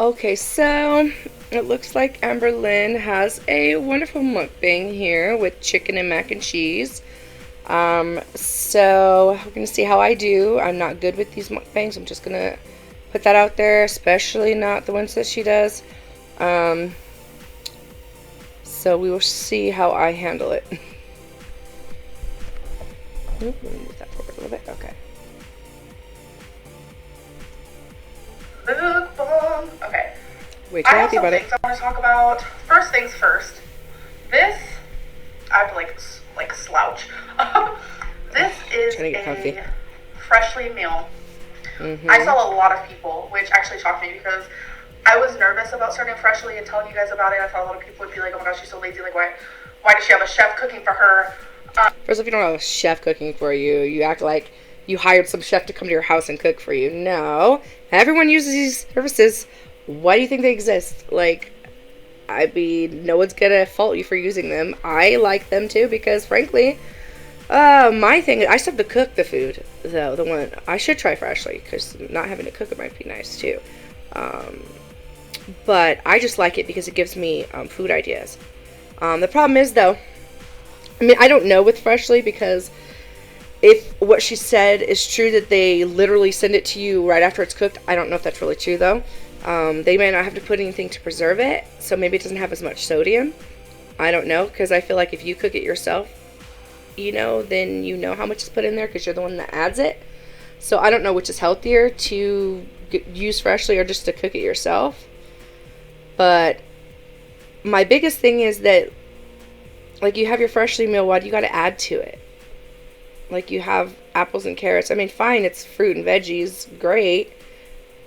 Okay, so it looks like Amberlynn has a wonderful mukbang here with chicken and mac and cheese. So we're gonna see how I do. I'm not good with these mukbangs. I'm just gonna put that out there, especially not the ones that she does. Um, so we will see how I handle it. Let me move that forward a little bit. Okay. Mukbang. Okay. Wait, I you're have happy some about it? things I want to talk about. First things first. This, I have to like slouch. This is Trying to get comfy. a freshly meal. Mm-hmm. I saw a lot of people, which actually shocked me because I was nervous about starting freshly and telling you guys about it. I thought a lot of people would be like, "Oh my gosh, she's so lazy. Like, why does she have a chef cooking for her?" First, if you don't have a chef cooking for you, you act like you hired some chef to come to your house and cook for you. No, everyone uses these services. Why do you think they exist? Like, I mean, no one's gonna fault you for using them. I like them too because, frankly, my thing, I still have to cook the food though. The one I should try freshly because not having to cook it might be nice too. Um, but I just like it because it gives me food ideas. The problem is though, I mean, I don't know with freshly because if what she said is true that they literally send it to you right after it's cooked, I don't know if that's really true though. They may not have to put anything to preserve it, so maybe it doesn't have as much sodium. I don't know, because I feel like if you cook it yourself, then you know how much is put in there because you're the one that adds it. So I don't know which is healthier to use freshly or just to cook it yourself. But my biggest thing is that, like, you have your freshly meal, why do you got to add to it? Like, you have apples and carrots. I mean, fine, it's fruit and veggies, great.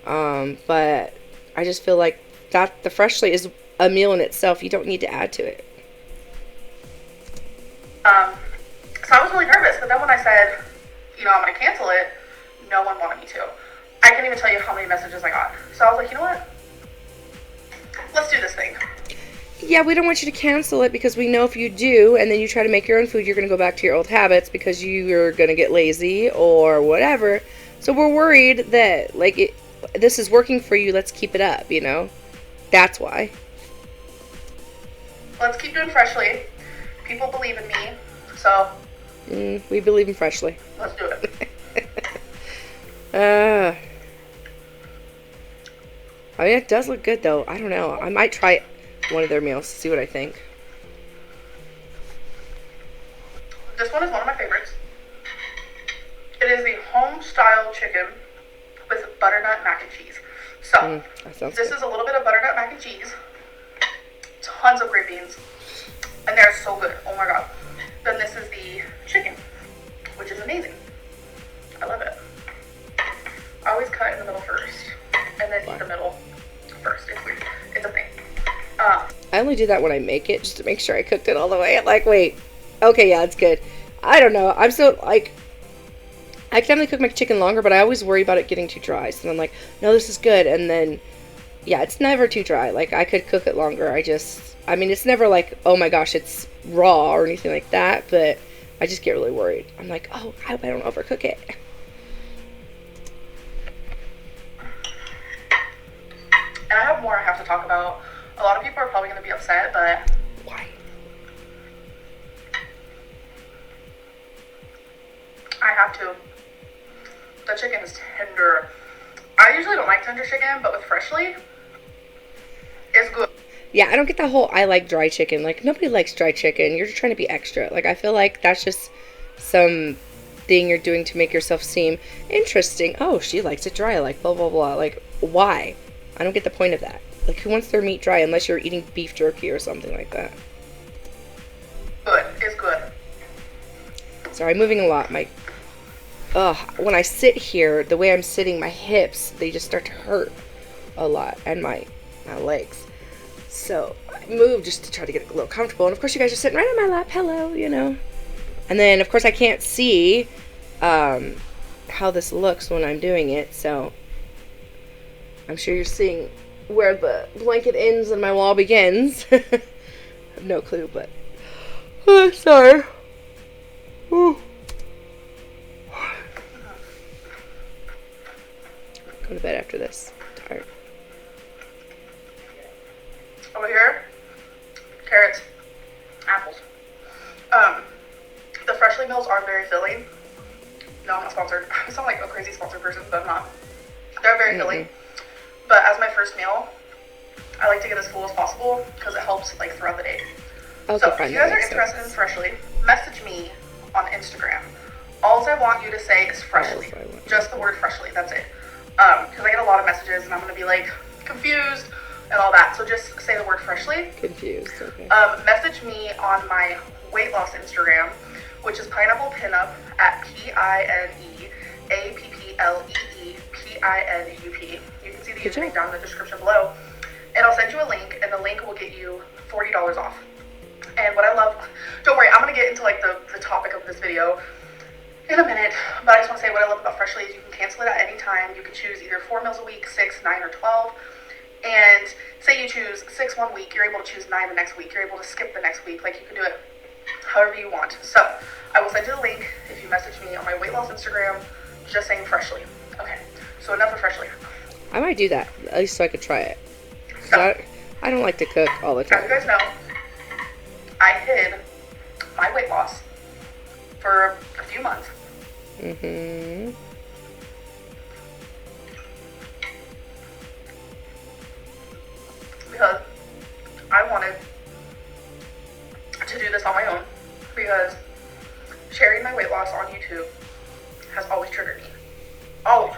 But I just feel like that the freshly is a meal in itself. You don't need to add to it. So I was really nervous, but then when I said, I'm going to cancel it, no one wanted me to. I can't even tell you how many messages I got. So I was like, you know what? Let's do this thing. Yeah, we don't want you to cancel it because we know if you do and then you try to make your own food, you're going to go back to your old habits because you're going to get lazy or whatever. So we're worried that, like, this is working for you. Let's keep it up, That's why. Let's keep doing freshly. People believe in me, so we believe in freshly. Let's do it. I mean, it does look good though. I don't know. I might try one of their meals to see what I think. This one is one of my favorites. It is the Homestyle chicken with butternut mac and cheese. So, this is a little bit of butternut mac and cheese, tons of green beans, and they're so good. Oh my god. Then this is the chicken, which is amazing. I love it. I always cut in the middle first, and then eat the middle first. It's weird. It's a thing. I only do that when I make it, just to make sure I cooked it all the way. I'm like, wait, okay, yeah, it's good. I don't know. I'm so, like, I can definitely cook my chicken longer, but I always worry about it getting too dry. So I'm like, no, this is good. And then, yeah, it's never too dry. Like, I could cook it longer. I mean, it's never like, oh my gosh, it's raw or anything like that. But I just get really worried. I'm like, oh, I hope I don't overcook it. And I have more I have to talk about. A lot of people are probably going to be upset, but why? I have to. The chicken is tender. I usually don't like tender chicken, but with freshly, it's good. Yeah, I don't get the whole I like dry chicken. Like, nobody likes dry chicken. You're just trying to be extra. Like, I feel like that's just some thing you're doing to make yourself seem interesting. Oh, she likes it dry. Like, blah, blah, blah. Like, why? I don't get the point of that. Like, who wants their meat dry unless you're eating beef jerky or something like that? Good. It's good. Sorry, I'm moving a lot. When I sit here, the way I'm sitting, my hips, they just start to hurt a lot. And my legs. So, I move just to try to get a little comfortable. And, of course, you guys are sitting right on my lap. Hello, And then, of course, I can't see how this looks when I'm doing it. So, I'm sure you're seeing where the blanket ends and my wall begins. I have no clue, but sorry. Ooh. Go to bed after this. I'm tired. Over here, carrots, apples. The freshly meals are very filling. No, I'm not sponsored. I sound like a crazy sponsored person, but I'm not. They're very filling. But as my first meal, I like to get as full as possible because it helps like throughout the day. Okay, so if you guys are interested in freshly, message me on Instagram. All I want you to say is freshly. Just the word freshly. That's it. Because I get a lot of messages and I'm going to be like confused and all that. So just say the word freshly. Confused. Okay. Message me on my weight loss Instagram, which is pineapple pinup at PINEAPPLEEPINUP. You can see the username down in the description below. And I'll send you a link, and the link will get you $40 off. And what I love, don't worry, I'm going to get into like the topic of this video in a minute, but I just want to say what I love about Freshly is you can cancel it at any time. You can choose either 4 meals a week, 6, 9, or 12. And say you choose 6 one week, you're able to choose 9 the next week. You're able to skip the next week. Like, you can do it however you want. So I will send you the link if you message me on my weight loss Instagram, just saying Freshly. Okay, so enough of Freshly. I might do that, at least so I could try it. So, I don't like to cook all the time. As you guys know, I hid my weight loss for a few months. Because I wanted to do this on my own, because sharing my weight loss on YouTube has always triggered me. Always.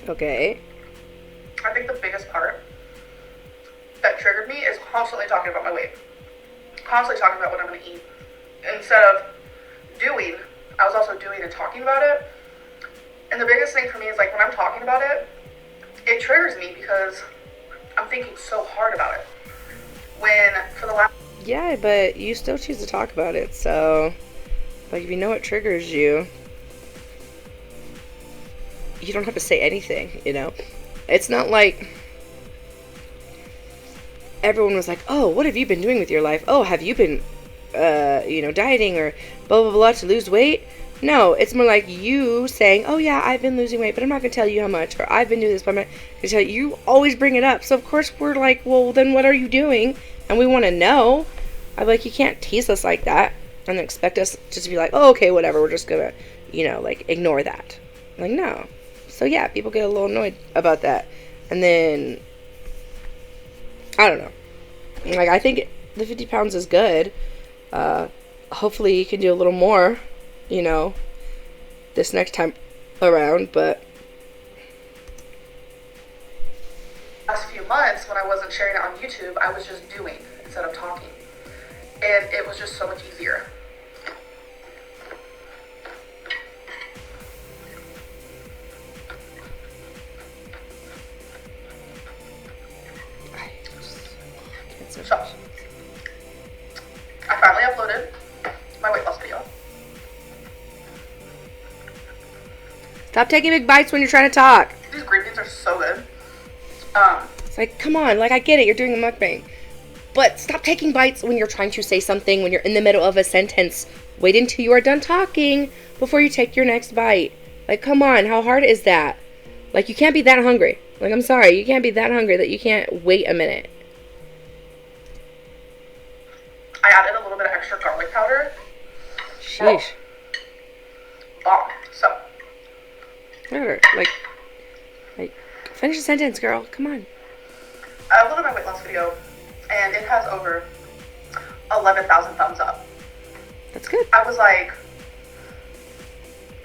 Okay. I think the biggest part that triggered me is constantly talking about my weight. Constantly talking about what I'm going to eat. Instead of doing, I was also doing and talking about it. And the biggest thing for me is like when I'm talking about it, it triggers me because I'm thinking so hard about it. When for the last... Yeah, but you still choose to talk about it, so like if you know it triggers you, you don't have to say anything, you know? It's not like everyone was like, oh, what have you been doing with your life? Oh, have you been, dieting or blah, blah, blah to lose weight? No, it's more like you saying, oh, yeah, I've been losing weight, but I'm not going to tell you how much. Or I've been doing this, but I'm not going to tell you. You always bring it up. So, of course, we're like, well, then what are you doing? And we want to know. I'm like, you can't tease us like that and expect us just to be like, oh, okay, whatever. We're just going to, ignore that. I'm like, no. So, yeah, people get a little annoyed about that. And then, I don't know. Like, I think the 50 pounds is good. Hopefully you can do a little more, this next time around, but... Last few months, when I wasn't sharing it on YouTube, I was just doing instead of talking. And it was just so much easier. So, I finally uploaded my weight loss video. Stop taking big bites when you're trying to talk. These green beans are so good. It's like, come on, like, I get it, you're doing a mukbang. But stop taking bites when you're trying to say something, when you're in the middle of a sentence. Wait until you are done talking before you take your next bite. Like, come on, how hard is that? Like, you can't be that hungry. Like, I'm sorry, you can't be that hungry that you can't wait a minute. I added a little bit of extra garlic powder. Sheesh. Bomb. So. Whatever. Like, finish the sentence, girl. Come on. I uploaded my weight loss video, and it has over 11,000 thumbs up. That's good. I was like,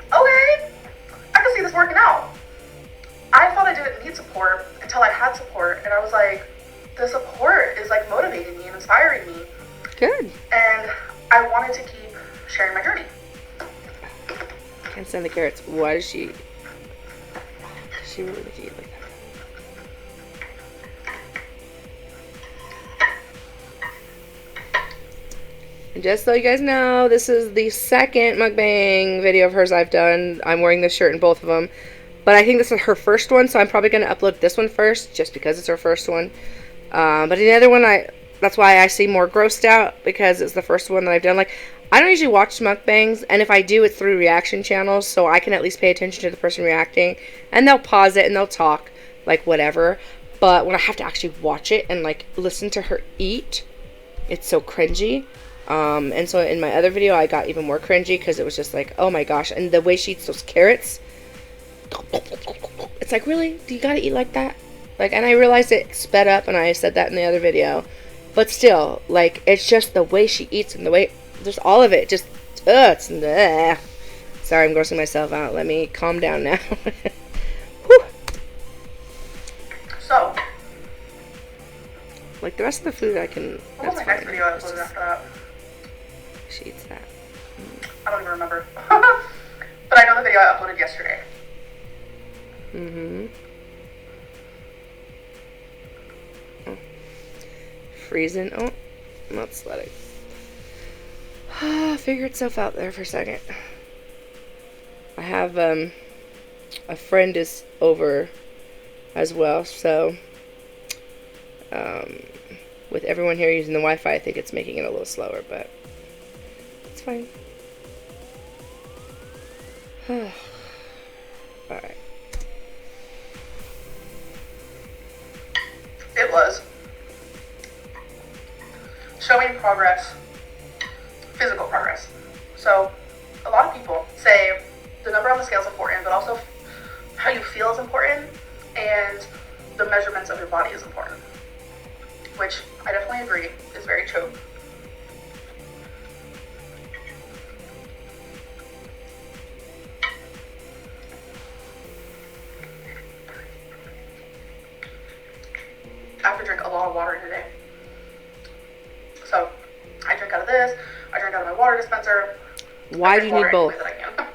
okay, I can see this working out. I thought I didn't need support until I had support, and I was like, the support is like motivating me and inspiring me. Good. And I wanted to keep sharing my journey. Can't stand the carrots. Why does she really like to eat like that? And just so you guys know, this is the second mukbang video of hers I've done. I'm wearing this shirt in both of them. But I think this is her first one, so I'm probably going to upload this one first, just because it's her first one. But the other one, that's why I seem more grossed out, because it's the first one that I've done. Like, I don't usually watch mukbangs, and if I do, it's through reaction channels, so I can at least pay attention to the person reacting, and they'll pause it and they'll talk, like whatever. But when I have to actually watch it and like listen to her eat, it's so cringy. And so in my other video, I got even more cringy because it was just like, oh my gosh, and the way she eats those carrots, it's like, really? Do you gotta eat like that? Like, and I realized it sped up, and I said that in the other video, but still, like, it's just the way she eats and the way, there's all of it, just, it's, sorry, I'm grossing myself out. Let me calm down now. Whew. So, like, the rest of the food I can, what was my next video I uploaded after that? She eats that. I don't even remember. But I know the video I uploaded yesterday. Mm-hmm. Oh. Freezing. Oh, let's let it figure itself out there for a second. I have a friend is over as well, so with everyone here using the Wi-Fi, I think it's making it a little slower, but it's fine. Alright. It was showing progress, physical progress. So a lot of people say the number on the scale is important, but also how you feel is important, and the measurements of your body is important, which I definitely agree is very true. I have to drink a lot of water today. So I drink out of this, I drink out of my water dispenser. Why do you need both?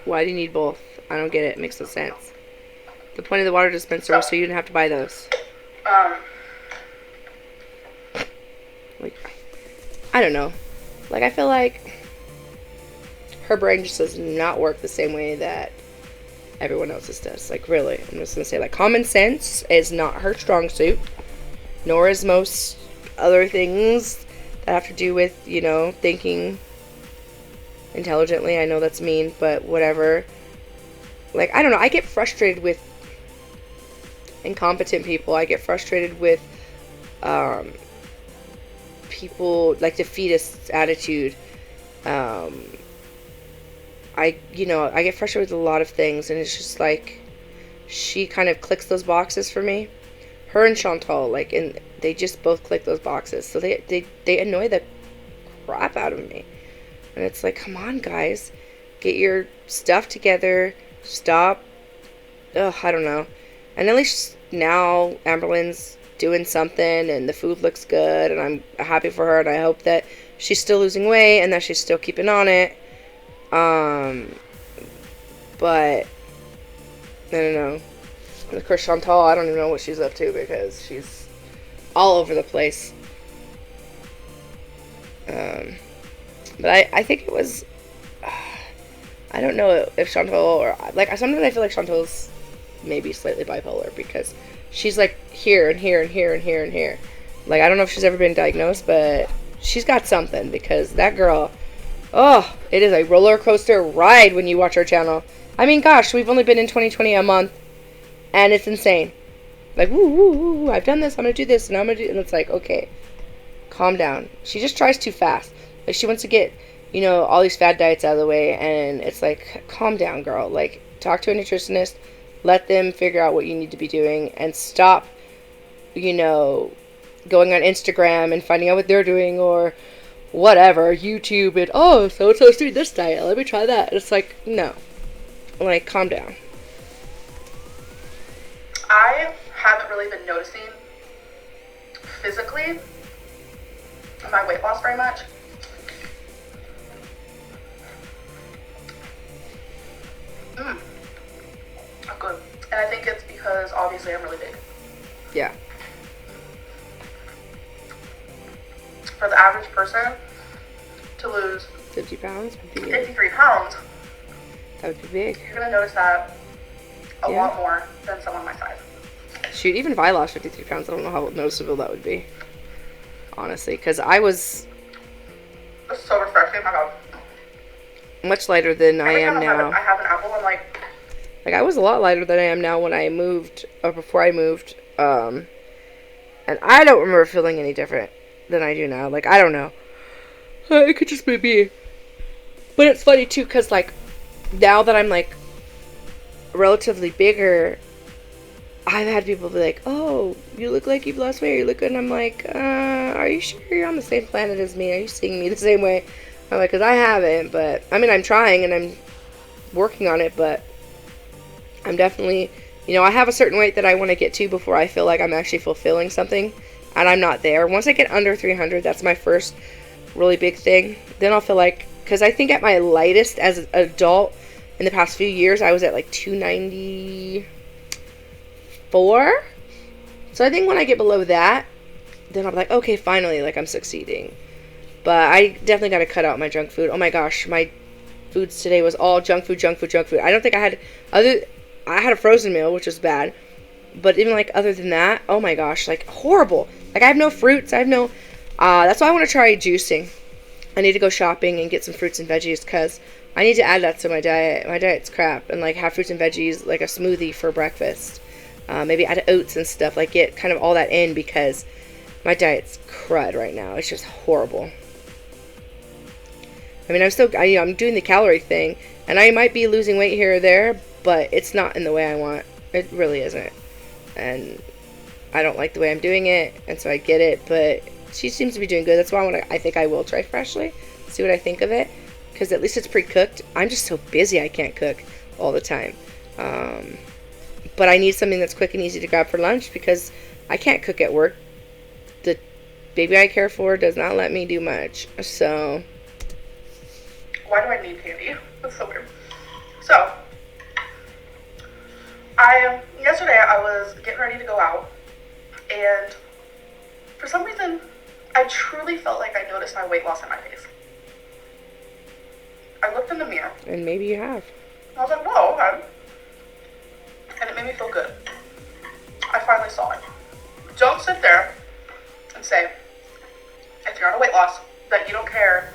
Why do you need both? I don't get it. It makes no sense. The point of the water dispenser was so you didn't have to buy those. Like, I don't know. Like, I feel like her brain just does not work the same way that everyone else's does. Like, really. I'm just going to say, like, common sense is not her strong suit, nor is most other things that have to do with, you know, thinking intelligently. I know that's mean, but whatever. Like, I don't know. I get frustrated with incompetent people. I get frustrated with people, like, defeatist attitude. I get frustrated with a lot of things, and it's just like she kind of clicks those boxes for me. Her and Chantal, like, and they just both click those boxes, so they annoy the crap out of me. And it's like, come on, guys, get your stuff together. Stop. Ugh, I don't know. And at least now Amberlynn's doing something, and the food looks good, and I'm happy for her, and I hope that she's still losing weight and that she's still keeping on it. But I don't know. And of course, Chantal, I don't even know what she's up to because she's all over the place. But I think it was, I don't know if Chantal, or, like, sometimes I feel like Chantal's maybe slightly bipolar because she's, like, here and here and here and here and here. Like, I don't know if she's ever been diagnosed, but she's got something, because that girl, oh, it is a roller coaster ride when you watch our channel. I mean, gosh, we've only been in 2020 a month, and it's insane. Like, woo, woo, woo, I've done this, I'm gonna do this, and I'm gonna do, and it's like, okay, calm down. She just tries too fast. Like, she wants to get, you know, all these fad diets out of the way, and it's like, calm down, girl. Like, talk to a nutritionist, let them figure out what you need to be doing, and stop, you know, going on Instagram and finding out what they're doing, or whatever, YouTube, and, oh, so-and-so's doing this diet, let me try that. And it's like, no. Like, calm down. I haven't really been noticing physically my weight loss very much. Good. And I think it's because obviously I'm really big. Yeah. For the average person to lose 50 pounds would be 53 pounds, that would be big. you're going to notice that a lot more than someone my size. Shoot, even if I lost 53 pounds, I don't know how noticeable that would be. Honestly, because I was... It's so refreshing, my God. Much lighter than I am now. I have an apple, I'm like I was a lot lighter than I am now when I moved, or before I moved. And I don't remember feeling any different than I do now. Like, I don't know. It could just be me. But it's funny, too, because, like, now that I'm, like, relatively bigger, I've had people be like, oh, you look like you've lost weight, you look good. And I'm like, are you sure you're on the same planet as me? Are you seeing me the same way? I'm like, because I haven't, but, I mean, I'm trying and I'm working on it, but I'm definitely, you know, I have a certain weight that I want to get to before I feel like I'm actually fulfilling something, and I'm not there. Once I get under 300, that's my first really big thing. Then I'll feel like, because I think at my lightest as an adult in the past few years, I was at like 294. So I think when I get below that, then I'll be like, okay, finally, like, I'm succeeding. But I definitely got to cut out my junk food. Oh my gosh, my foods today was all junk food. I don't think I had a frozen meal, which was bad. But even, like, other than that, oh my gosh, like, horrible. Like, I have no fruits. That's why I want to try juicing. I need to go shopping and get some fruits and veggies, because I need to add that to my diet. My diet's crap. And, like, have fruits and veggies, like a smoothie for breakfast. Maybe add oats and stuff. Like, get kind of all that in, because my diet's crud right now. It's just horrible. I mean, I'm doing the calorie thing, and I might be losing weight here or there, but it's not in the way I want. It really isn't. And I don't like the way I'm doing it, and so I get it, but she seems to be doing good. That's why I think I will try Freshly, see what I think of it, because at least it's pre-cooked. I'm just so busy I can't cook all the time. But I need something that's quick and easy to grab for lunch, because I can't cook at work. The baby I care for does not let me do much, so... Why do I need candy? That's so weird. So, yesterday I was getting ready to go out, and for some reason, I truly felt like I noticed my weight loss in my face. I looked in the mirror. And maybe you have. I was like, whoa, okay. And it made me feel good. I finally saw it. Don't sit there and say, if you're on a weight loss, that you don't care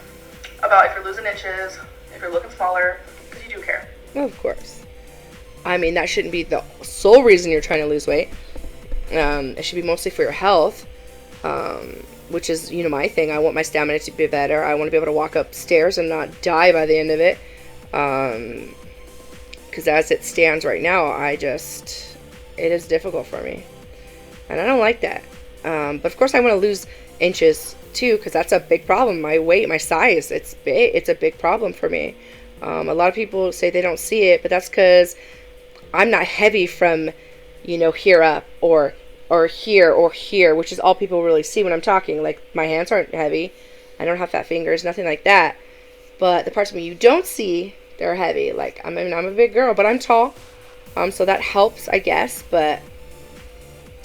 about if you're losing inches, if you're looking smaller, because you do care. Well, of course. I mean, that shouldn't be the sole reason you're trying to lose weight. It should be mostly for your health, which is, you know, my thing. I want my stamina to be better. I want to be able to walk upstairs and not die by the end of it. Because as it stands right now, it is difficult for me. And I don't like that. But of course I want to lose inches too, because that's a big problem. My weight, my size, it's a big problem for me. A lot of people say they don't see it, but that's because I'm not heavy from, you know, here up or here, which is all people really see when I'm talking. Like, my hands aren't heavy. I don't have fat fingers, nothing like that. But the parts of me you don't see, they're heavy. Like, I'm a big girl, but I'm tall. So that helps, I guess, but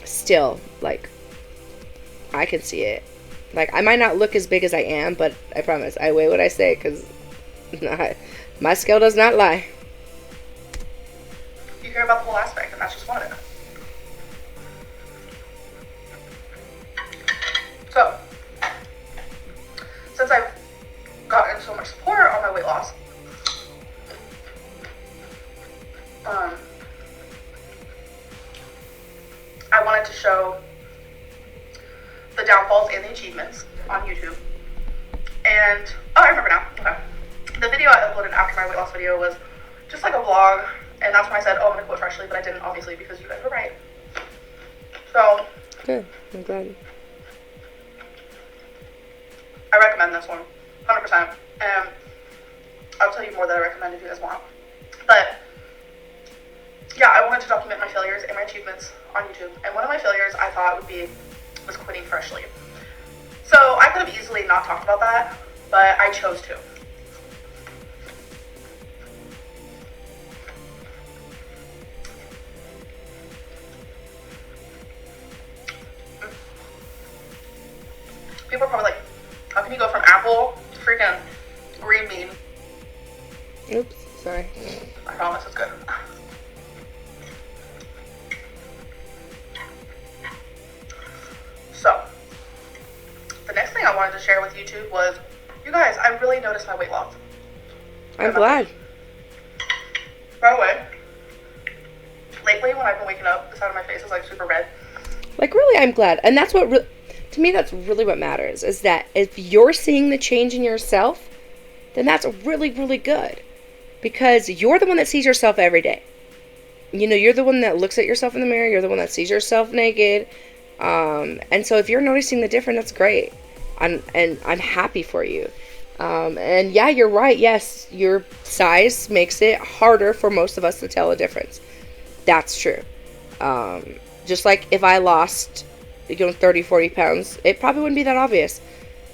still, like, I can see it. Like, I might not look as big as I am, but I promise, I weigh what I say, because my scale does not lie. You care about the whole aspect, and that's just one of it. So, since I've gotten so much support on my weight loss, I wanted to show the downfalls and the achievements on YouTube. And, oh, I remember now. Okay. The video I uploaded after my weight loss video was just like a vlog, and that's when I said, oh, I'm going to quote Freshly, but I didn't, obviously, because you guys were right. So. Good. I'm glad. I recommend this one, 100%. And I'll tell you more that I recommend if you guys want. But, yeah, I wanted to document my failures and my achievements on YouTube. And one of my failures I thought was quitting Freshly. So I could have easily not talked about that, but I chose to. People are probably like, how can you go from apple to freaking green bean? Oops, sorry. I promise it's good. So, the next thing I wanted to share with YouTube was, you guys, I really noticed my weight loss. I'm glad. By the way, lately when I've been waking up, the side of my face is like super red. Like, really, I'm glad. And that's what, to me, that's really what matters, is that if you're seeing the change in yourself, then that's really, really good. Because you're the one that sees yourself every day. You know, you're the one that looks at yourself in the mirror. You're the one that sees yourself naked. And so if you're noticing the difference, that's great. I'm happy for you. And yeah, you're right. Yes, your size makes it harder for most of us to tell a difference. That's true. Just like if I lost, 30, 40 pounds, it probably wouldn't be that obvious.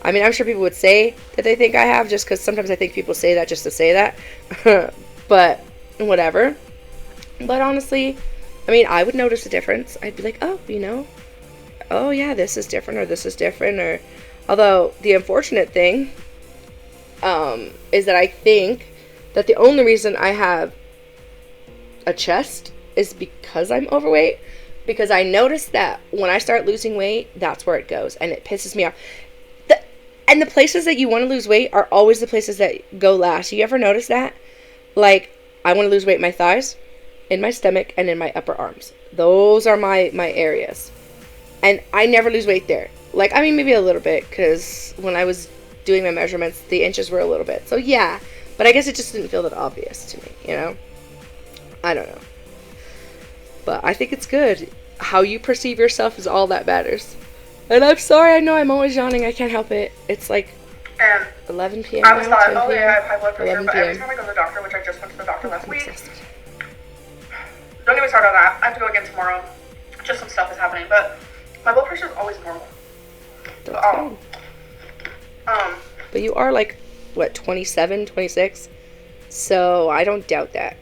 I mean, I'm sure people would say that they think I have, just because sometimes I think people say that just to say that. But whatever. But honestly, I mean, I would notice a difference. I'd be like, oh, oh yeah, this is different, or this is different, or, although the unfortunate thing, is that I think that the only reason I have a chest is because I'm overweight, because I notice that when I start losing weight, that's where it goes, and it pisses me off. And the places that you want to lose weight are always the places that go last. You ever notice that? Like, I want to lose weight in my thighs, in my stomach, and in my upper arms. Those are my areas. And I never lose weight there. Like, I mean, maybe a little bit, because when I was doing my measurements, the inches were a little bit. So, yeah. But I guess it just didn't feel that obvious to me, I don't know. But I think it's good. How you perceive yourself is all that matters. And I'm sorry, I know I'm always yawning. I can't help it. It's like 11 p.m. I was now, thought, 10 oh p.m. yeah, I have high blood pressure, but every PM. time I go to the doctor, which I just went to the doctor last week, don't get me started on that. I have to go again tomorrow. Just some stuff is happening, but my blood pressure is always normal. That's good. But you are like, what, 27, 26? So I don't doubt that.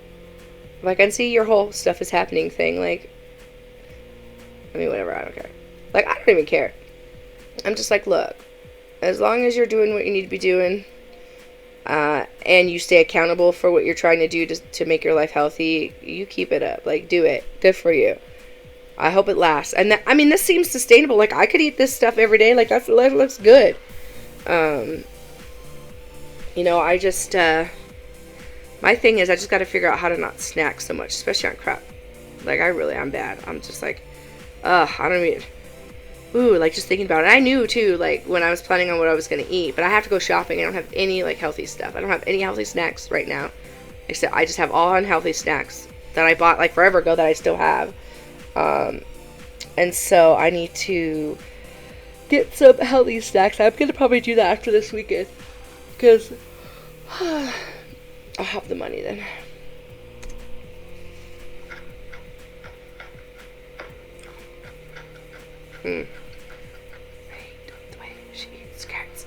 Like, I can see your whole stuff is happening thing. Like, I mean, whatever, I don't care. Like, I don't even care. I'm just like, look, as long as you're doing what you need to be doing, and you stay accountable for what you're trying to do to make your life healthy, you keep it up. Like, do it. Good for you. I hope it lasts. And that, I mean, this seems sustainable. Like, I could eat this stuff every day. Like, that looks good. I just, my thing is I just got to figure out how to not snack so much, especially on crap. Like, I'm bad. I'm just like, I don't even, like, just thinking about it. I knew, too, like, when I was planning on what I was going to eat, but I have to go shopping. I don't have any, like, healthy stuff. I don't have any healthy snacks right now, except I just have all unhealthy snacks that I bought, like, forever ago that I still have. And so I need to get some healthy snacks. I'm going to probably do that after this weekend, because I'll have the money then. The way she eats carrots.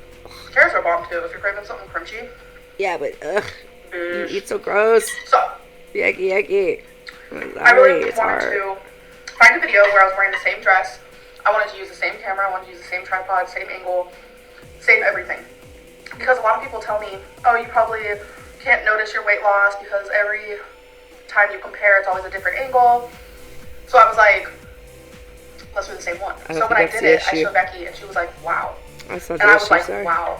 Carrots are bomb too if you're craving something crunchy. Yeah, but you eat so gross. So, yucky. I really wanted to find a video where I was wearing the same dress. I wanted to use the same camera. I wanted to use the same tripod, same angle, same everything. Because a lot of people tell me, oh, you probably can't notice your weight loss because every time you compare, it's always a different angle. So I was like, let's do the same one. So when I did it, I showed Becky, and she was like, wow. And I was like, wow.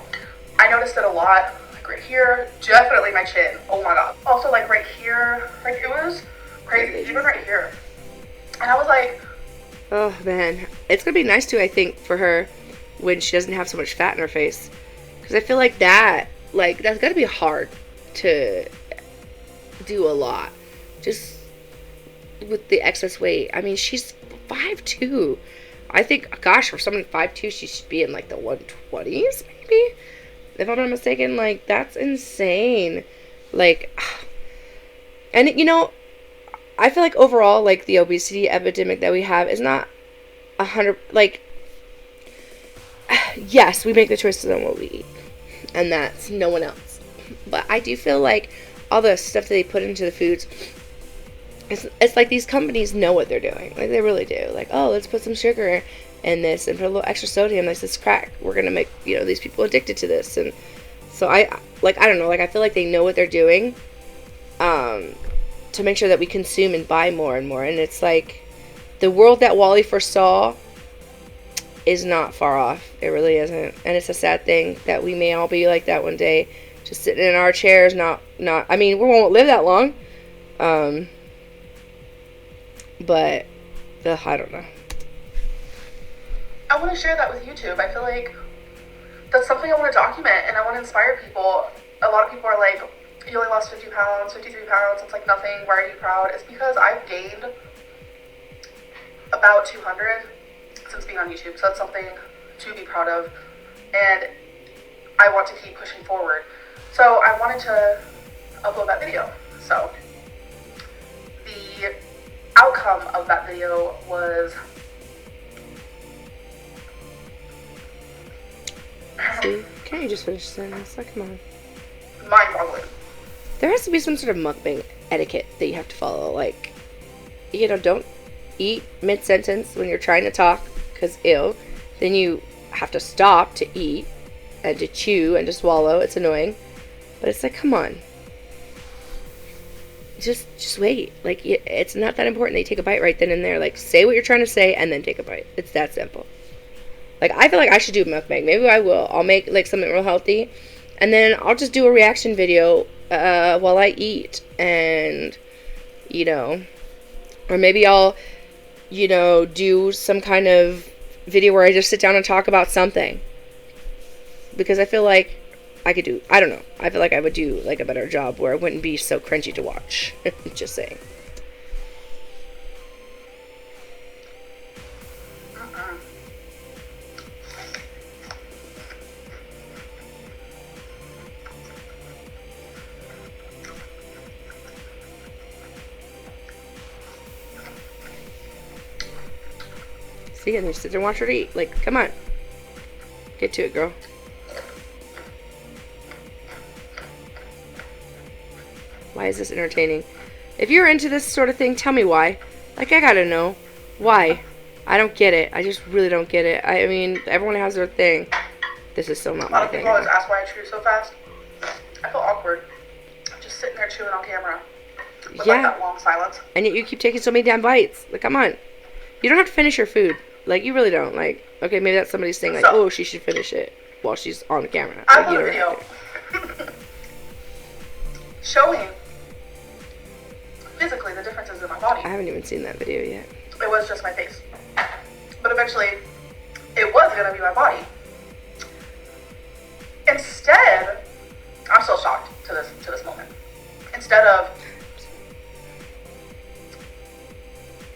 I noticed it a lot, like right here, definitely my chin. Oh my god. Also, like right here, like it was crazy, even right here. And I was like, oh man, it's gonna be nice too, I think, for her when she doesn't have so much fat in her face, because I feel like that's gotta be hard to do a lot, just with the excess weight. I mean, she's 5'2". I think, gosh, for someone 5'2", she should be in like the 120s, maybe, if I'm not mistaken. Like, that's insane. Like, and I feel like overall, like, the obesity epidemic that we have is not 100, like, yes, we make the choices on what we eat, and that's no one else. But I do feel like all the stuff that they put into the foods, it's like these companies know what they're doing. Like, they really do. Like, oh, let's put some sugar in this and put a little extra sodium. Like, this crack. We're going to make, these people addicted to this. And so I don't know. Like, I feel like they know what they're doing to make sure that we consume and buy more and more. And it's like the world that Wally foresaw is not far off. It really isn't. And it's a sad thing that we may all be like that one day, just sitting in our chairs, I mean, we won't live that long. But, I don't know. I want to share that with YouTube. I feel like that's something I want to document, and I want to inspire people. A lot of people are like, you only lost 50 pounds, 53 pounds, it's like nothing, why are you proud? It's because I've gained about 200 since being on YouTube, so that's something to be proud of, and I want to keep pushing forward. So I wanted to upload that video. So the outcome of that video was Can't you just finish the sentence? Like, come on. mind-boggling. There has to be some sort of mukbang etiquette that you have to follow. Like, don't eat mid-sentence when you're trying to talk, because ew. Then you have to stop to eat and to chew and to swallow. It's annoying. But it's like, come on. Just wait. Like, it's not that important that you take a bite right then and there. Like, say what you're trying to say and then take a bite. It's that simple. Like, I feel like I should do mukbang. Maybe I will. I'll make, like, something real healthy. And then I'll just do a reaction video while I eat. And, or maybe I'll, do some kind of video where I just sit down and talk about something. Because I feel like I don't know. I feel like I would do, like, a better job where it wouldn't be so cringy to watch. Just saying. See, and you sit there and watch her eat. Like, come on. Get to it, girl. Why is this entertaining? If you're into this sort of thing, tell me why. Like, I gotta know. Why? I don't get it. I just really don't get it. I mean, everyone has their thing. This is still not my thing. A lot of people always ask why I chew so fast. I feel awkward. I'm just sitting there chewing on camera. With, like, that long silence. And yet you keep taking so many damn bites. Like, come on. You don't have to finish your food. Like, you really don't. Like, okay, maybe that's somebody's thing. Like, oh, she should finish it while she's on the camera. I have a video showing physically the differences in my body. I haven't even seen that video yet. It was just my face. But eventually, it was going to be my body. Instead, I'm still shocked to this moment. Instead of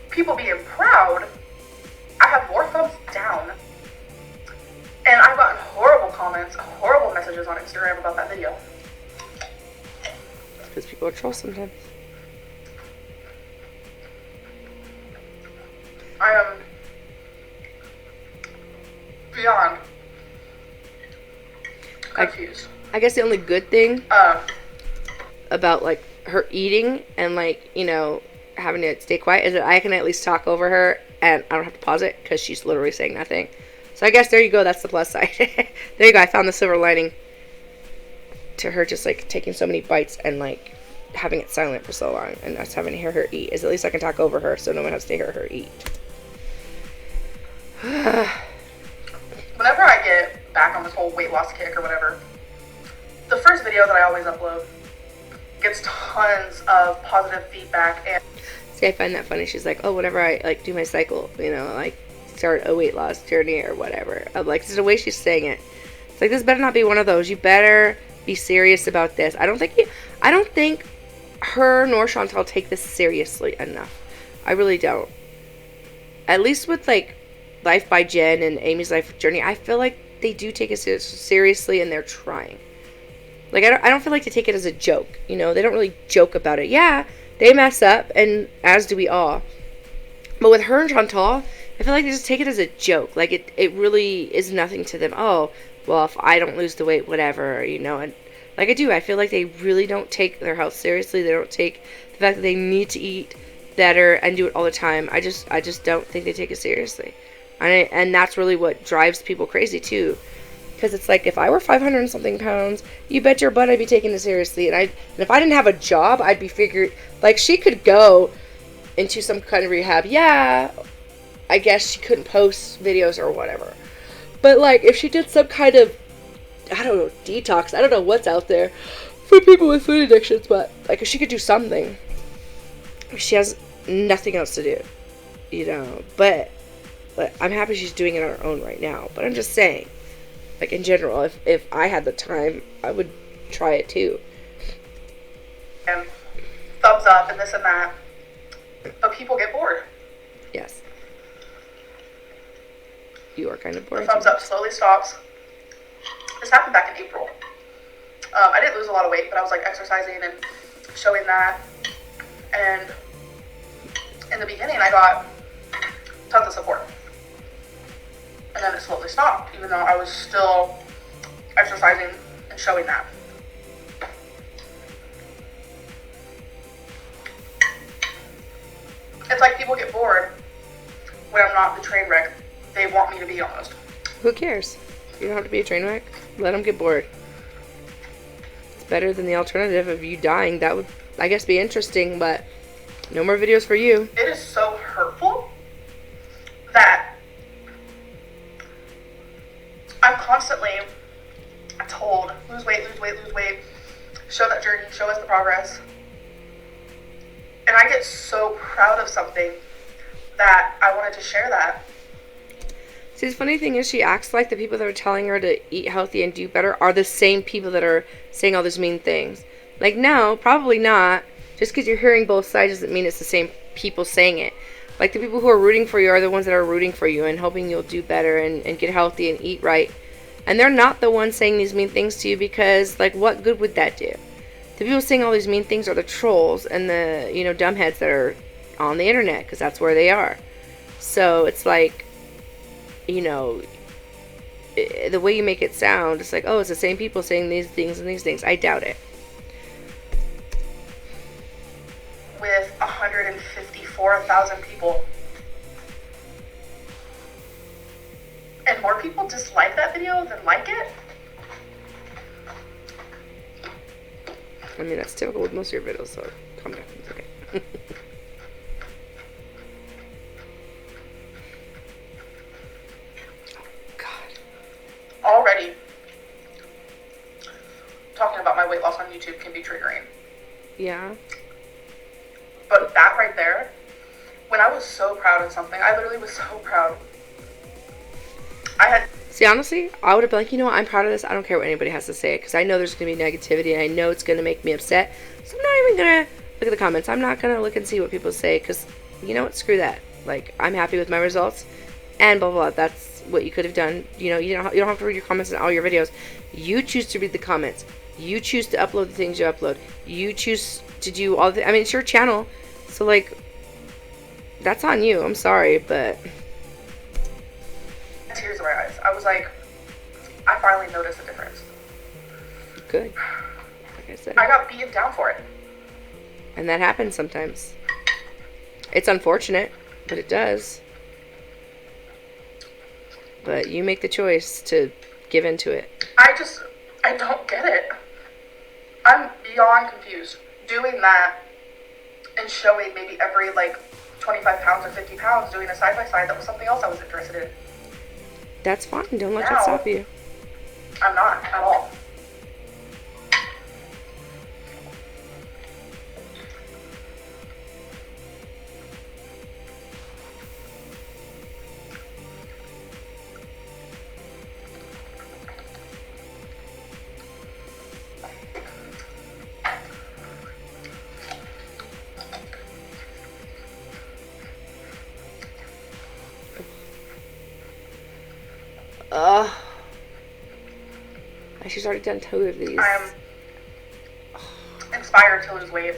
people being proud, I have more thumbs down. And I've gotten horrible comments, horrible messages on Instagram about that video. Because people are trolls sometimes. I am beyond confused. I guess the only good thing about, like, her eating and, like, having to stay quiet is that I can at least talk over her and I don't have to pause it because she's literally saying nothing. So I guess there you go. That's the plus side. There you go. I found the silver lining to her just, like, taking so many bites and, like, having it silent for so long and us having to hear her eat is at least I can talk over her so no one has to hear her eat. Whenever I get back on this whole weight loss kick or whatever, the first video that I always upload gets tons of positive feedback. And see, I find that funny. She's like, oh, whenever I, like, do my cycle, like, start a weight loss journey or whatever. I'm like, this is the way she's saying it. It's like, this better not be one of those. You better be serious about this. I don't think her nor Chantal take this seriously enough. I really don't. At least with, like, Life by Jen and Amy's Life Journey, I feel like they do take it seriously and they're trying. Like, I don't feel like they take it as a joke. They don't really joke about it. Yeah, they mess up, and as do we all. But with her and Chantal, I feel like they just take it as a joke. Like, it really is nothing to them. Oh, well, if I don't lose the weight, whatever, and like I do, I feel like they really don't take their health seriously. They don't take the fact that they need to eat better and do it all the time. I just don't think they take it seriously. And that's really what drives people crazy, too. Because it's like, if I were 500 and something pounds, you bet your butt I'd be taking it seriously. And if I didn't have a job, I'd be figured, like, she could go into some kind of rehab. Yeah, I guess she couldn't post videos or whatever. But, like, if she did some kind of I don't know, detox. I don't know what's out there for people with food addictions, but like if she could do something, she has nothing else to do, you know. But I'm happy she's doing it on her own right now. But I'm just saying, like in general, if I had the time, I would try it too. And thumbs up and this and that, but people get bored. Yes. You are kind of bored. The thumbs up slowly stops. This happened back in April. I didn't lose a lot of weight, but I was like exercising and showing that. And in the beginning, I got tons of support. And then it slowly stopped, even though I was still exercising and showing that. It's like people get bored when I'm not the train wreck they want me to be almost. Who cares? You don't have to be a train wreck. Let them get bored. It's better than the alternative of you dying. That would, I guess, be interesting, but no more videos for you. It is so hurtful that I'm constantly told, lose weight, lose weight, lose weight, show that journey, show us the progress. And I get so proud of something that I wanted to share that. See, the funny thing is she acts like the people that are telling her to eat healthy and do better are the same people that are saying all these mean things. Like, no, probably not. Just because you're hearing both sides doesn't mean it's the same people saying it. Like, the people who are rooting for you are the ones that are rooting for you and hoping you'll do better and get healthy and eat right. And they're not the ones saying these mean things to you because, like, what good would that do? The people saying all these mean things are the trolls and the, you know, dumbheads that are on the internet because that's where they are. So it's like, you know, the way you make it sound, it's like, oh, it's the same people saying these things and these things. I doubt it. With 154,000 people. And more people dislike that video than like it? I mean, that's typical with most of your videos, so calm down. It's okay. Already, talking about my weight loss on YouTube can be triggering. Yeah. But that right there, when I was so proud of something, I literally was so proud. See, honestly, I would have been like, you know what, I'm proud of this. I don't care what anybody has to say, because I know there's going to be negativity, and I know it's going to make me upset. So I'm not even going to look at the comments. I'm not going to look and see what people say, because, you know what, screw that. Like, I'm happy with my results, and blah, blah, blah. That's what you could have done. You know, you don't have to read your comments in all your videos. You choose to read the comments. You choose to upload the things you upload. You choose to do all the... I mean, it's your channel. So, like, that's on you. I'm sorry, but... Tears in my eyes. I was like, I finally noticed a difference. Good. Like I said. I got beaten down for it. And that happens sometimes. It's unfortunate, but it does. But you make the choice to give into it. I don't get it. I'm beyond confused. Doing that and showing maybe every, like, 25 pounds or 50 pounds, doing a side-by-side, that was something else I was interested in. That's fine. Don't let that stop you. I'm not at all. She's already done 2 of these. I'm inspired to lose weight.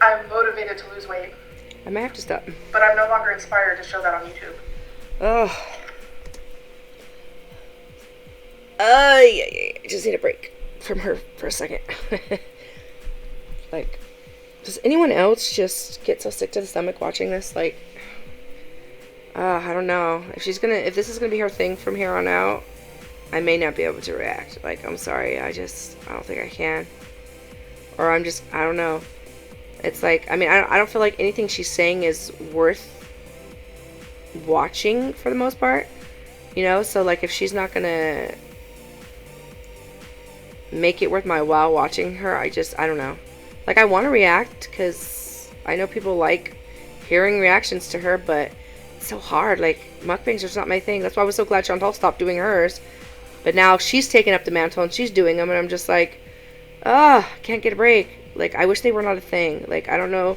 I'm motivated to lose weight. I might have to stop. But I'm no longer inspired to show that on YouTube. Oh. I just need a break from her for a second. Like, does anyone else just get so sick to the stomach watching this? Like, I don't know. If this is gonna be her thing from here on out, I may not be able to react. Like, I'm sorry. I don't think I can. Or I don't know. It's like, I mean, I don't feel like anything she's saying is worth watching for the most part. You know? So, like, if she's not gonna make it worth my while watching her. I don't know. Like, I want to react because I know people like hearing reactions to her, but it's so hard. Like, mukbangs are just not my thing. That's why I was so glad Chantal stopped doing hers. But now she's taken up the mantle and she's doing them, and I'm just like, can't get a break. Like, I wish they were not a thing. Like, I don't know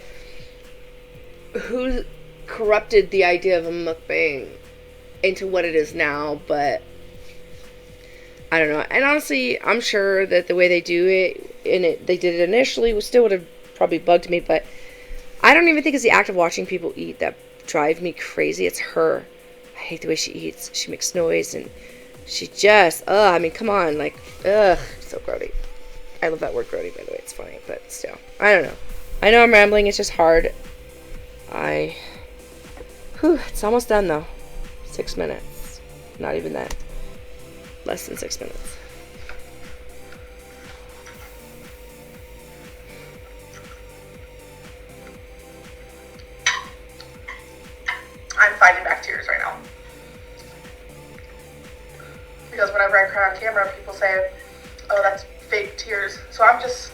who corrupted the idea of a mukbang into what it is now, but I don't know. And honestly, I'm sure that the way they do it, they did it initially, still would have probably bugged me, but I don't even think it's the act of watching people eat that drive me crazy. It's her. I hate the way she eats. She makes noise, and she just, I mean, come on, like, so grody. I love that word grody, by the way. It's funny, but still. I don't know. I know I'm rambling. It's just hard. It's almost done, though. 6 minutes. Not even that. Less than 6 minutes. I'm fighting back tears right now. Because whenever I cry on camera, people say, oh, that's fake tears. So I'm just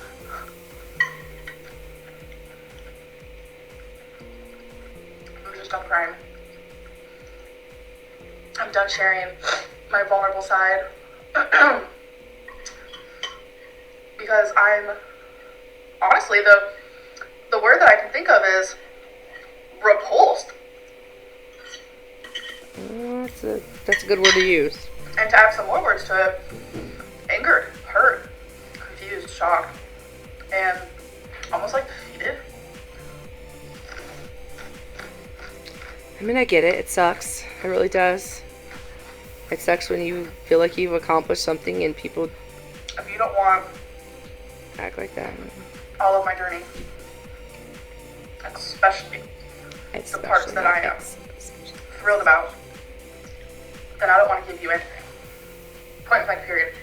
done crying. I'm done sharing my vulnerable side. Because I'm honestly, the word that I can think of is repulsed. That's a good word to use. And to add some more words to it, angered, hurt, confused, shocked, and almost like defeated. I mean, I get it. It sucks. It really does. It sucks when you feel like you've accomplished something and people If you don't want act like that. all of my journey, especially the parts that I am thrilled about, then I don't want to give you anything. Point blank, period.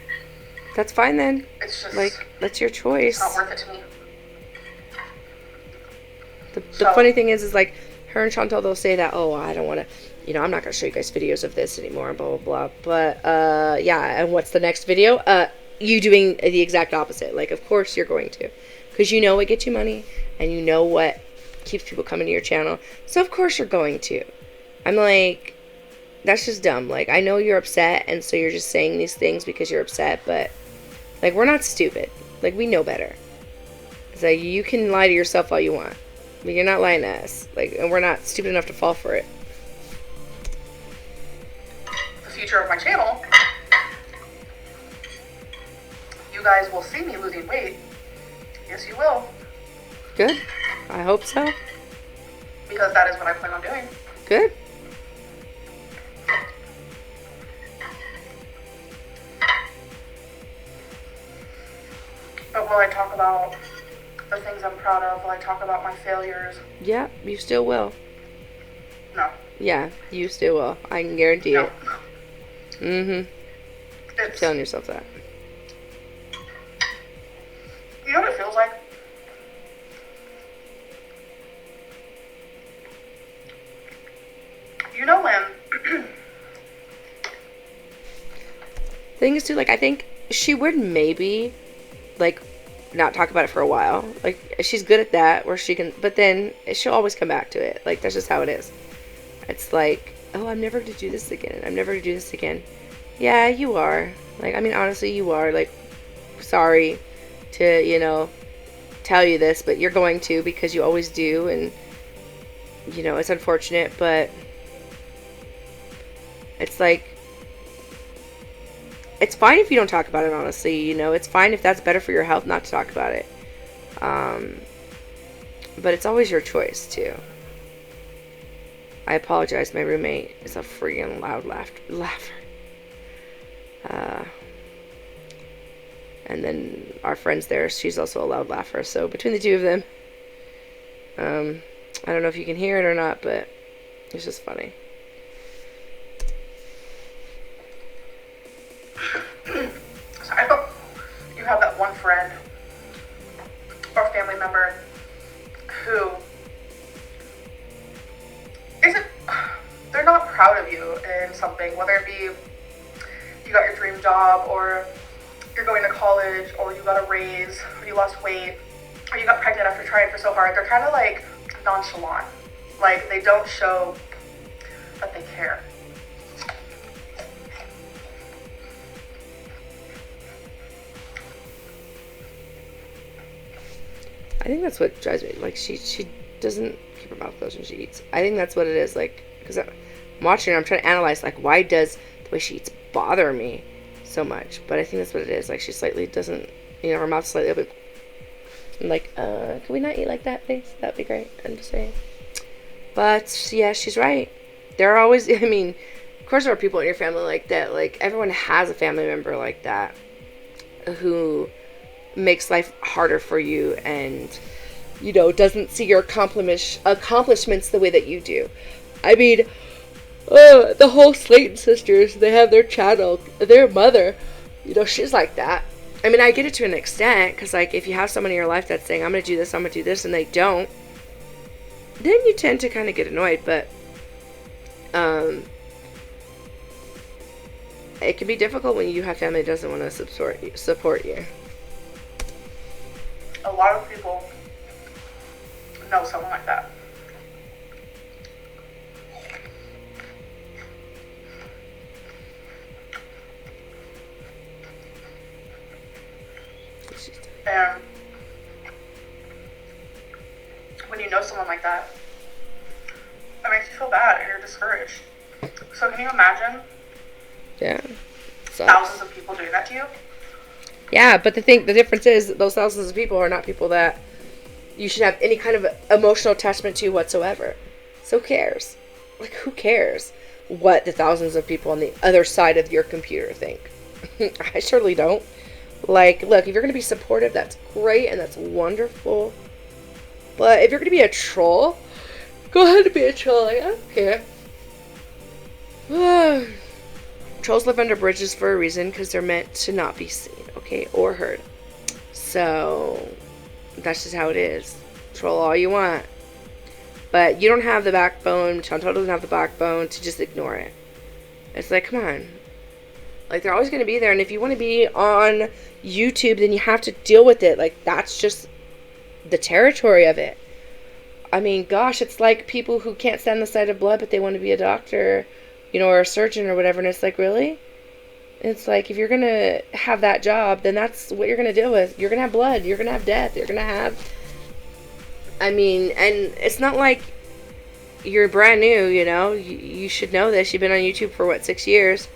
That's fine then. It's just, like, that's your choice. It's not worth it to me. The funny thing is like, her and Chantal, they'll say that, oh, I don't want to, I'm not going to show you guys videos of this anymore, blah, blah, blah. But, yeah, and what's the next video? You doing the exact opposite. Like, of course you're going to. Because you know what gets you money, and you know what keeps people coming to your channel. So, of course you're going to. I'm like, that's just dumb. Like, I know you're upset, and so you're just saying these things because you're upset, but, like, we're not stupid. Like, we know better. It's like, you can lie to yourself all you want. But you're not lying to us. Like, and we're not stupid enough to fall for it. The future of my channel, you guys will see me losing weight. Yes, you will. Good. I hope so. Because that is what I plan on doing. Good. But will I talk about the things I'm proud of? Will I talk about my failures? Yeah, you still will. No. Yeah, you still will. I can guarantee No. it. Mm-hmm. Keep telling yourself that. You know what it feels like? You know when... Thing is, too, like, I think she would maybe, like, not talk about it for a while. Like, she's good at that, where she can, but then she'll always come back to it. Like, that's just how it is. It's like, oh, I'm never going to do this again. I'm never going to do this again. Yeah, you are. Like, I mean, honestly, you are. Like, sorry to, tell you this, but you're going to, because you always do, and, it's unfortunate, but it's like, it's fine if you don't talk about it, honestly, it's fine if that's better for your health not to talk about it, but it's always your choice, too. I apologize, my roommate is a freaking loud laugher. And then our friend's there, she's also a loud laugher, so between the two of them, I don't know if you can hear it or not, but it's just funny. So I hope you have that one friend or family member who they're not proud of you in something, whether it be you got your dream job or you're going to college, or you got a raise, or you lost weight, or you got pregnant after trying for so hard. They're kind of like nonchalant. Like, they don't show that they care. I think that's what drives me. Like, she doesn't keep her mouth closed when she eats. I think that's what it is. Like, because I'm watching her, I'm trying to analyze, like, why does the way she eats bother me so much? But I think that's what it is. Like, she slightly doesn't, you know, her mouth's slightly open. I'm like, can we not eat like that, please? That'd be great. I'm just saying. But, yeah, she's right. There are always, I mean, of course there are people in your family like that. Like, everyone has a family member like that who makes life harder for you and, you know, doesn't see your accomplishments the way that you do. I mean, the whole Slayton sisters, they have their channel, their mother, you know, she's like that. I mean, I get it to an extent, because, like, if you have someone in your life that's saying, I'm going to do this, I'm going to do this, and they don't, then you tend to kind of get annoyed, but, it can be difficult when you have family that doesn't want to support you. A lot of people know someone like that. And when you know someone like that, it makes you feel bad and you're discouraged. So can you imagine? Yeah. Thousands of people doing that to you? Yeah, but the difference is those thousands of people are not people that you should have any kind of emotional attachment to whatsoever. So who cares? Like, who cares what the thousands of people on the other side of your computer think? I surely don't. Like, look, if you're going to be supportive, that's great and that's wonderful. But if you're going to be a troll, go ahead and be a troll. Like, I don't care. Trolls live under bridges for a reason, because they're meant to not be seen, okay, or heard. So that's just how it is. Troll all you want, but you don't have the backbone. Chantal doesn't have the backbone to just ignore it. It's like, come on. Like, they're always going to be there, and if you want to be on YouTube, then you have to deal with it. Like, that's just the territory of it. I mean, gosh, it's like people who can't stand the sight of blood, but they want to be a doctor, you know, or a surgeon or whatever, and it's like, really? It's like, if you're going to have that job, then that's what you're going to deal with. You're going to have blood. You're going to have death. You're going to have, I mean, and it's not like you're brand new, you know. You should know this. You've been on YouTube for, 6 years?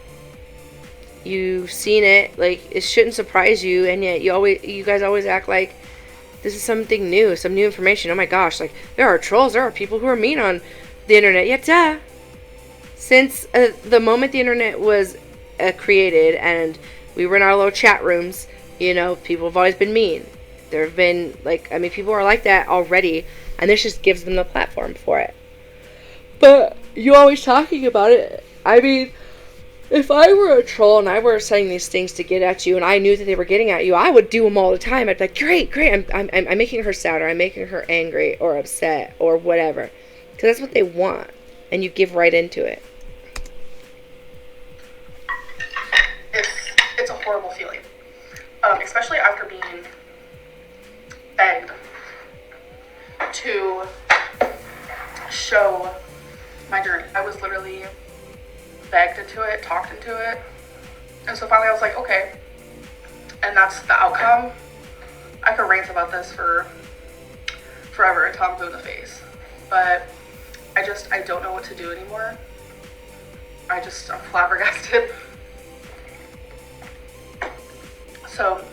You've seen it. Like, it shouldn't surprise you, and yet you guys always act like this is something new, some new information. Oh my gosh, like, there are trolls. There are people who are mean on the internet. Yeah, duh. Since the moment the internet was created and we were in our little chat rooms, you know, people have always been mean. There have been, like, I mean, people are like that already, and this just gives them the platform for it. But you always talking about it. I mean, if I were a troll and I were saying these things to get at you, and I knew that they were getting at you, I would do them all the time. I'd be like, great, I'm making her sad, or I'm making her angry or upset or whatever, because that's what they want, and you give right into it. It's a horrible feeling, especially after being begged to show my journey. I was literally begged into it, talked into it, and so finally I was like, okay, and that's the outcome. I could rant about this for forever until I'm blue in the face, but I don't know what to do anymore. I'm flabbergasted. So,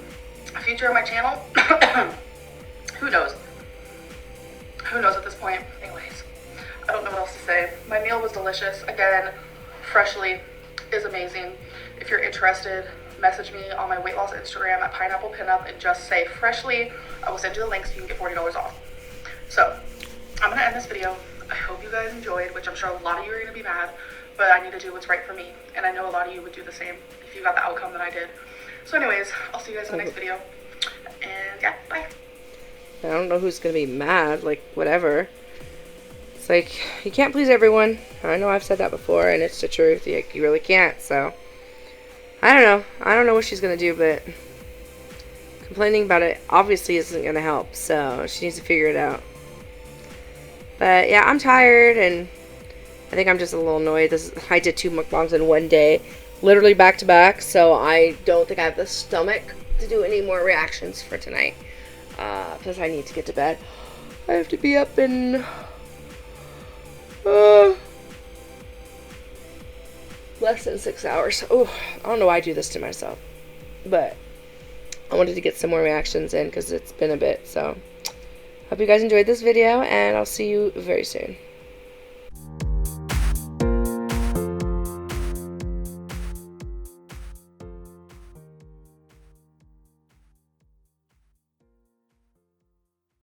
future of my channel, who knows? Who knows at this point? Anyways, I don't know what else to say. My meal was delicious. Again, Freshly is amazing. If you're interested, message me on my weight loss Instagram at Pineapple Pinup and just say Freshly. I will send you the link so you can get $40 off. So, I'm going to end this video. I hope you guys enjoyed, which I'm sure a lot of you are going to be mad, but I need to do what's right for me, and I know a lot of you would do the same if you got the outcome that I did. So anyways, I'll see you guys in the next video, and yeah, bye. I don't know who's going to be mad, like, whatever. It's like, you can't please everyone. I know I've said that before, and it's the truth. You really can't, so. I don't know what she's going to do, but complaining about it obviously isn't going to help, so she needs to figure it out. But yeah, I'm tired, and I think I'm just a little annoyed. I did 2 mukbangs in one day, literally back to back, so I don't think I have the stomach to do any more reactions for tonight, because I need to get to bed. I have to be up in less than 6 hours. Oh, I don't know why I do this to myself, but I wanted to get some more reactions in because it's been a bit. So hope you guys enjoyed this video, and I'll see you very soon.